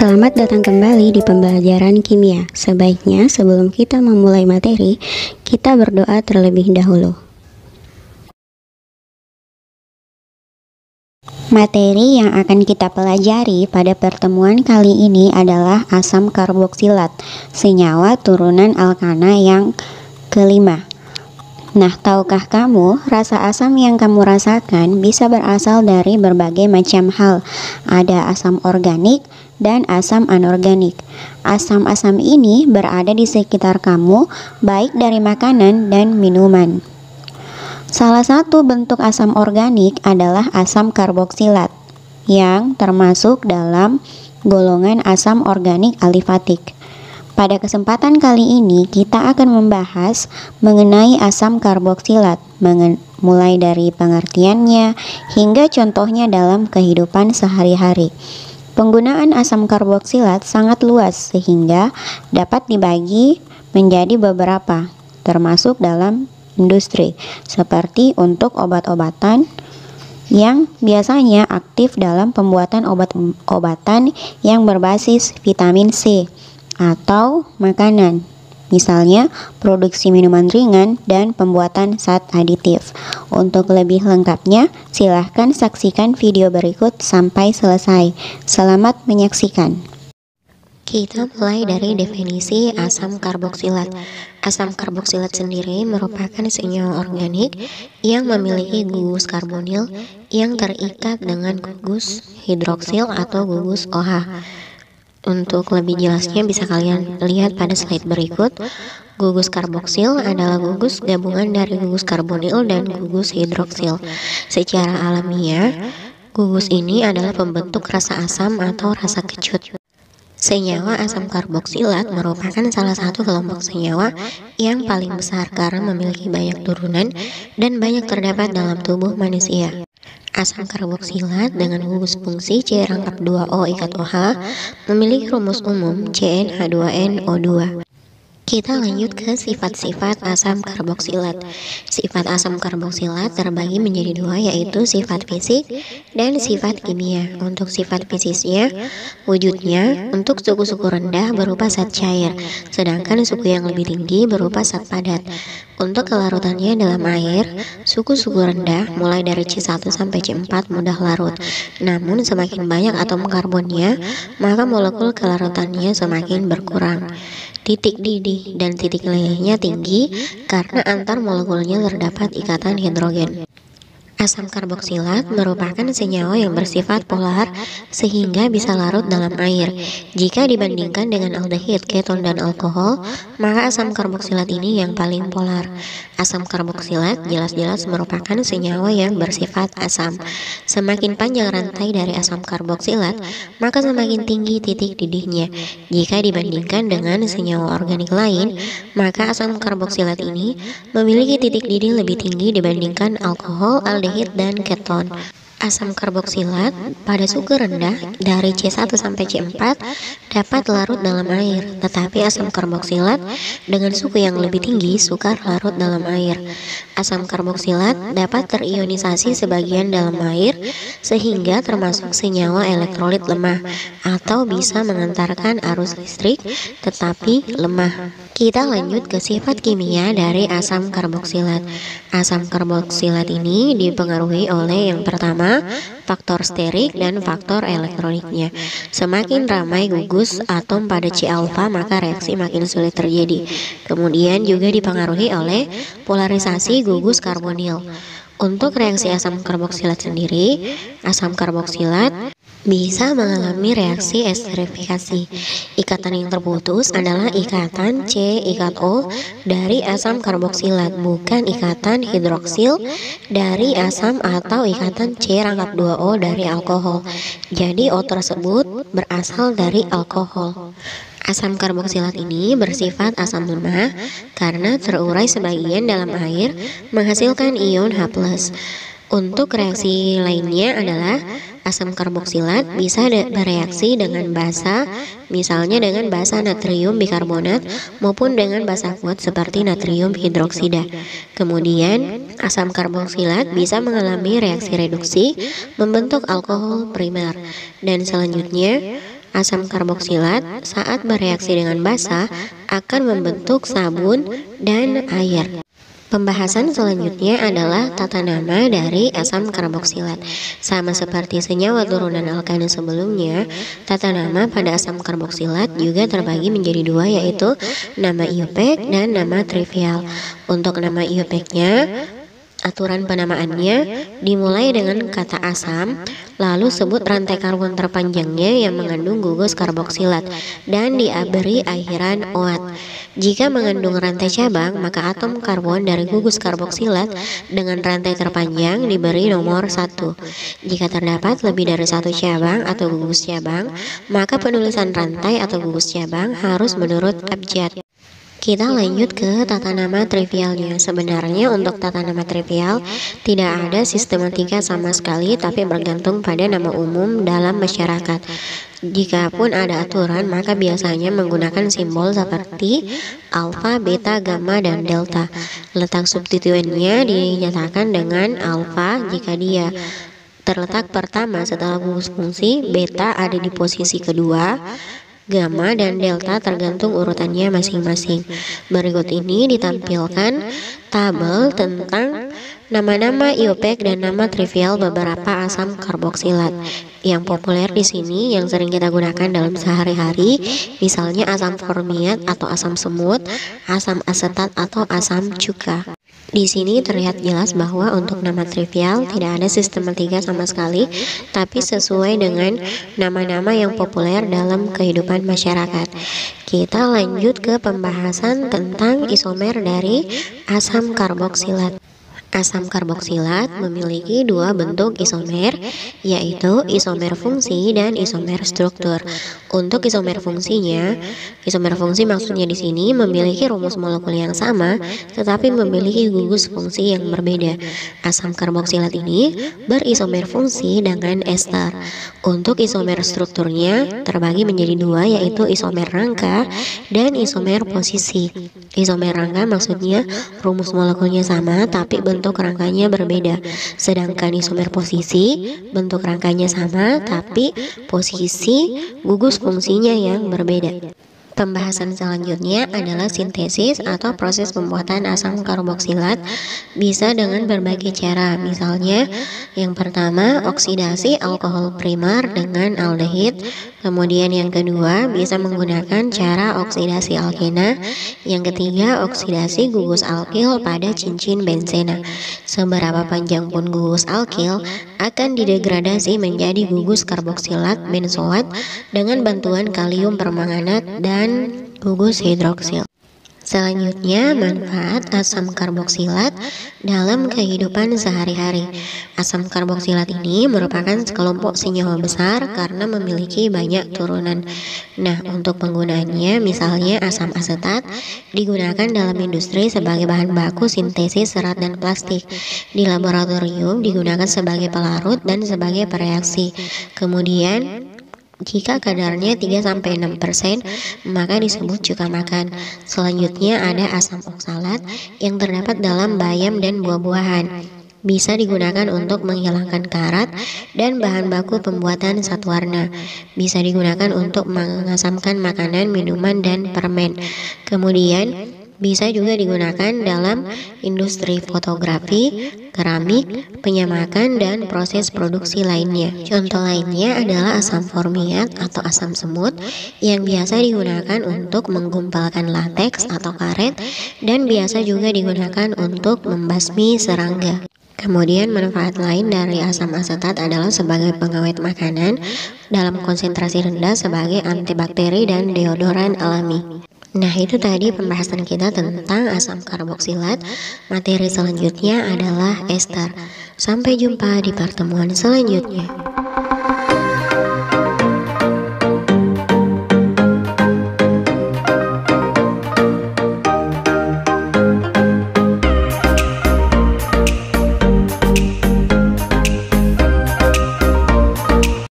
Selamat datang kembali di pembelajaran kimia. Sebaiknya sebelum kita memulai materi, kita berdoa terlebih dahulu. Materi yang akan kita pelajari pada pertemuan kali ini adalah asam karboksilat, senyawa turunan alkana yang kelima. Nah, tahukah kamu, rasa asam yang kamu rasakan bisa berasal dari berbagai macam hal. Ada asam organik dan asam anorganik. Asam-asam ini berada di sekitar kamu, baik dari makanan dan minuman. Salah satu bentuk asam organik adalah asam karboksilat, yang termasuk dalam golongan asam organik alifatik. Pada kesempatan kali ini, kita akan membahas mengenai asam karboksilat, mulai dari pengertiannya hingga contohnya dalam kehidupan sehari-hari. Penggunaan asam karboksilat sangat luas sehingga dapat dibagi menjadi beberapa, termasuk dalam industri, seperti untuk obat-obatan yang biasanya aktif dalam pembuatan obat-obatan yang berbasis vitamin C, atau makanan, misalnya produksi minuman ringan dan pembuatan zat aditif. Untuk lebih lengkapnya, silahkan saksikan video berikut sampai selesai. Selamat menyaksikan. Kita mulai dari definisi asam karboksilat. Asam karboksilat sendiri merupakan senyawa organik yang memiliki gugus karbonil yang terikat dengan gugus hidroksil atau gugus OH. Untuk lebih jelasnya bisa kalian lihat pada slide berikut. Gugus karboksil adalah gugus gabungan dari gugus karbonil dan gugus hidroksil. Secara alamiah, gugus ini adalah pembentuk rasa asam atau rasa kecut. Senyawa asam karboksilat merupakan salah satu kelompok senyawa yang paling besar karena memiliki banyak turunan dan banyak terdapat dalam tubuh manusia. Asam karboksilat dengan gugus fungsi C-2O ikat OH memiliki rumus umum CnH2nO2. Kita lanjut ke sifat-sifat asam karboksilat. Sifat asam karboksilat terbagi menjadi dua, yaitu sifat fisik dan sifat kimia. Untuk sifat fisiknya, wujudnya untuk suku-suku rendah berupa zat cair, sedangkan suku yang lebih tinggi berupa zat padat. Untuk kelarutannya dalam air, suku-suku rendah mulai dari C1 sampai C4 mudah larut. Namun semakin banyak atom karbonnya, maka molekul kelarutannya semakin berkurang. Titik didih dan titik lelehnya tinggi karena antar molekulnya terdapat ikatan hidrogen. Asam karboksilat merupakan senyawa yang bersifat polar sehingga bisa larut dalam air. Jika dibandingkan dengan aldehid, keton, dan alkohol, maka asam karboksilat ini yang paling polar. Asam karboksilat jelas-jelas merupakan senyawa yang bersifat asam. Semakin panjang rantai dari asam karboksilat, maka semakin tinggi titik didihnya. Jika dibandingkan dengan senyawa organik lain, maka asam karboksilat ini memiliki titik didih lebih tinggi dibandingkan alkohol, aldehid, dan keton. Asam karboksilat pada suhu rendah dari C1 sampai C4 dapat larut dalam air, tetapi asam karboksilat dengan suhu yang lebih tinggi sukar larut dalam air. Asam karboksilat dapat terionisasi sebagian dalam air sehingga termasuk senyawa elektrolit lemah atau bisa mengantarkan arus listrik tetapi lemah. Kita lanjut ke sifat kimia dari asam karboksilat. Asam karboksilat ini dipengaruhi oleh yang pertama, faktor sterik dan faktor elektroniknya. Semakin ramai gugus atom pada C-alfa, maka reaksi makin sulit terjadi. Kemudian juga dipengaruhi oleh polarisasi gugus karbonil. Untuk reaksi asam karboksilat sendiri, asam karboksilat bisa mengalami reaksi esterifikasi. Ikatan yang terputus adalah ikatan C ikat O dari asam karboksilat, bukan ikatan hidroksil dari asam atau ikatan C-2O dari alkohol. Jadi O tersebut berasal dari alkohol. Asam karboksilat ini bersifat asam lemah karena terurai sebagian dalam air menghasilkan ion H+. Untuk reaksi lainnya adalah asam karboksilat bisa bereaksi dengan basa, misalnya dengan basa natrium bikarbonat maupun dengan basa kuat seperti natrium hidroksida. Kemudian, asam karboksilat bisa mengalami reaksi reduksi membentuk alkohol primer. Dan selanjutnya, Asam karboksilat saat bereaksi dengan basa akan membentuk sabun dan air. Pembahasan selanjutnya adalah tata nama dari asam karboksilat. Sama seperti senyawa turunan alkana sebelumnya, tata nama pada asam karboksilat juga terbagi menjadi dua, yaitu nama IUPAC dan nama trivial. Untuk nama IUPAC-nya, aturan penamaannya dimulai dengan kata asam, lalu sebut rantai karbon terpanjangnya yang mengandung gugus karboksilat dan diberi akhiran OAT. Jika mengandung rantai cabang, maka atom karbon dari gugus karboksilat dengan rantai terpanjang diberi nomor 1. Jika terdapat lebih dari satu cabang atau gugus cabang, maka penulisan rantai atau gugus cabang harus menurut abjad. Kita lanjut ke tata nama trivialnya. Sebenarnya untuk tata nama trivial tidak ada sistematika sama sekali, tapi bergantung pada nama umum dalam masyarakat. Jikapun ada aturan, maka biasanya menggunakan simbol seperti alfa, beta, gamma, dan delta. Letak substituennya dinyatakan dengan alfa jika dia terletak pertama setelah gugus fungsi, beta ada di posisi kedua, gamma dan delta tergantung urutannya masing-masing. Berikut ini ditampilkan tabel tentang nama-nama IUPAC dan nama trivial beberapa asam karboksilat. Yang populer di sini yang sering kita gunakan dalam sehari-hari, misalnya asam formiat atau asam semut, asam asetat atau asam cuka. Di sini terlihat jelas bahwa untuk nama trivial tidak ada sistematika sama sekali, tapi sesuai dengan nama-nama yang populer dalam kehidupan masyarakat. Kita lanjut ke pembahasan tentang isomer dari asam karboksilat. Asam karboksilat memiliki dua bentuk isomer, yaitu isomer fungsi dan isomer struktur. Untuk isomer fungsinya, isomer fungsi maksudnya di sini memiliki rumus molekul yang sama, tetapi memiliki gugus fungsi yang berbeda. Asam karboksilat ini berisomer fungsi dengan ester. Untuk isomer strukturnya terbagi menjadi dua, yaitu isomer rangka dan isomer posisi. Isomer rangka maksudnya rumus molekulnya sama, tapi bentuk rangkanya berbeda. Sedangkan isomer posisi, bentuk rangkanya sama, tapi posisi gugus fungsinya yang berbeda. Pembahasan selanjutnya adalah sintesis atau proses pembuatan asam karboksilat bisa dengan berbagai cara. Misalnya, yang pertama oksidasi alkohol primer dengan aldehid. Kemudian yang kedua bisa menggunakan cara oksidasi alkena. Yang ketiga oksidasi gugus alkil pada cincin benzena. Seberapa panjang pun gugus alkil akan didegradasi menjadi gugus karboksilat benzoat dengan bantuan kalium permanganat dan gugus hidroksil. Selanjutnya, manfaat asam karboksilat dalam kehidupan sehari-hari. Asam karboksilat ini merupakan sekelompok senyawa besar karena memiliki banyak turunan. Nah, untuk penggunaannya, misalnya asam asetat digunakan dalam industri sebagai bahan baku sintesis serat dan plastik. Di laboratorium digunakan sebagai pelarut dan sebagai pereaksi. Kemudian, jika kadarnya 3-6%, maka disebut cuka makan. Selanjutnya ada asam oksalat yang terdapat dalam bayam dan buah-buahan. Bisa digunakan untuk menghilangkan karat dan bahan baku pembuatan zat warna. Bisa digunakan untuk mengasamkan makanan, minuman, dan permen. Kemudian bisa juga digunakan dalam industri fotografi, keramik, penyamakan, dan proses produksi lainnya. Contoh lainnya adalah asam formiat atau asam semut yang biasa digunakan untuk menggumpalkan lateks atau karet dan biasa juga digunakan untuk membasmi serangga. Kemudian manfaat lain dari asam asetat adalah sebagai pengawet makanan dalam konsentrasi rendah sebagai antibakteri dan deodoran alami. Nah, itu tadi pembahasan kita tentang asam karboksilat. Materi selanjutnya adalah ester. Sampai jumpa di pertemuan selanjutnya.